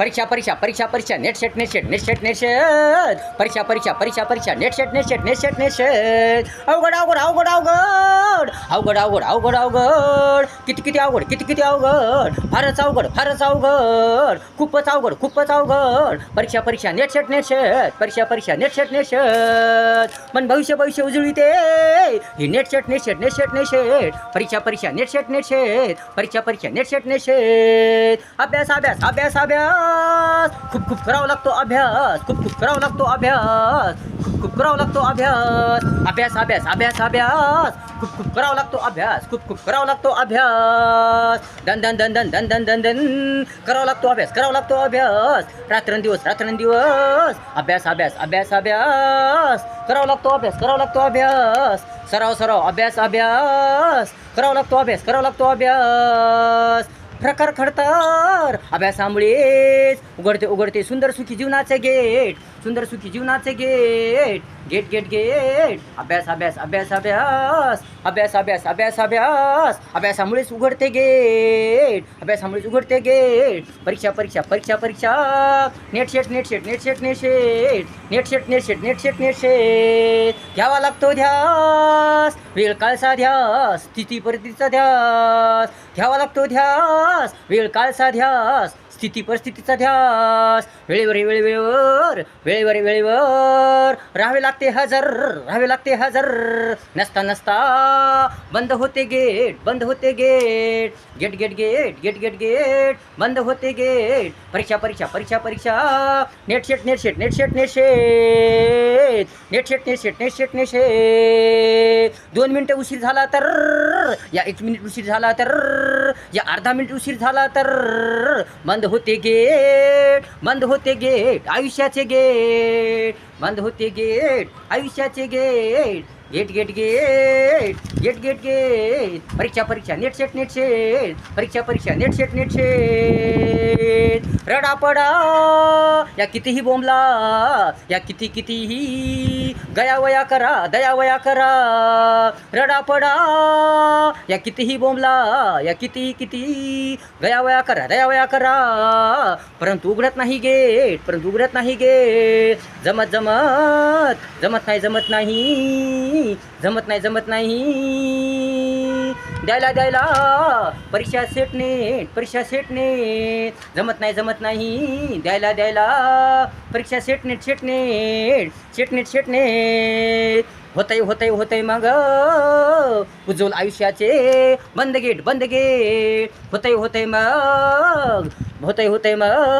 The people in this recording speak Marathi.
परीक्षा परीक्षा परीक्षा परीक्षा नेट शेट नेट शेट नेट शेट नेट शेट परीक्षा परीक्षा परीक्षा परीक्षा नेट शेट नेट शेट नेट शेट नेट शेट अवघड अवघड अवघड अवघड अवघड अवघड अवघड अवघड किती किती अवघड किती किती अवघड फारच अवघड खूपच अवघड परीक्षा परीक्षा नेट शेट परीक्षा परीक्षा नेट शेट पण भविष्य भविष्य उजळीते ही नेट शेट परीक्षा परीक्षा नेट शेट परीक्षा परीक्षा नेट शेट अभ्यास अभ्यास अभ्यास अभ्यास खूप खूप करावा लागतो अभ्यास खूप खूप करावा लागतो अभ्यास खूप खूप करावा लागतो अभ्यास अभ्यास अभ्यास अभ्यास अभ्यास खूप खूप करावा लागतो अभ्यास खूप खूप करावा लागतो अभ्यास दन दन दन दन दन दन दन दन करावा लागतो अभ्यास रात्रंदिवस अभ्यास अभ्यास अभ्यास अभ्यास करावा लागतो अभ्यास सराव सराव अभ्यास अभ्यास करावा लागतो अभ्यास प्रकार खडतर अभ्यासामुळेच उघडते सुंदर सुखी जीवनाचे गेट गेट गेट गेट अभ्यास अभ्यास अभ्यास अभ्यास अभ्यास अभ्यास अभ्यास अभ्यास अभ्यासामुळेच उघडते गेट परीक्षा परीक्षा परीक्षा परीक्षा नेट शेट घ्यावा लागतो ध्यास वेळ काळचा ध्यास स्थिती परिस्थितीचा ध्यास घ्यावा लागतो ध्यास वेळ काळचा ध्यास स्थिती परिस्थितीचा ध्यास वेळेवर राहावे लागते हजर नसता बंद होते gate gate gate gate gate gate gate बंद होते गेट परीक्षा परीक्षा परीक्षा परीक्षा नेट शेट 2 मिनिटं उशीर झाला तर या 1 मिनिट उशीर झाला तर या अर्धा मिनिट उशीर झाला तर बंद होते गेट आयुष्याचे गेट बंद होते गेट आयुष्याचे gate gate gate gate gate gate gate परीक्षा परीक्षा नेट शेट परीक्षा परीक्षा नेट शेट रडापडा या कितीही बोंबला या कितीही दयावया करा रडापडा या कितीही बोंबला या किती दयावया करा परंतु उघडत नाही गेट जमत नाही द्यायला परीक्षा सेटने जमत नाही द्यायला परीक्षा सेटने होतय मग उज्ज्वल आयुष्याचे बंद गेट होतय मग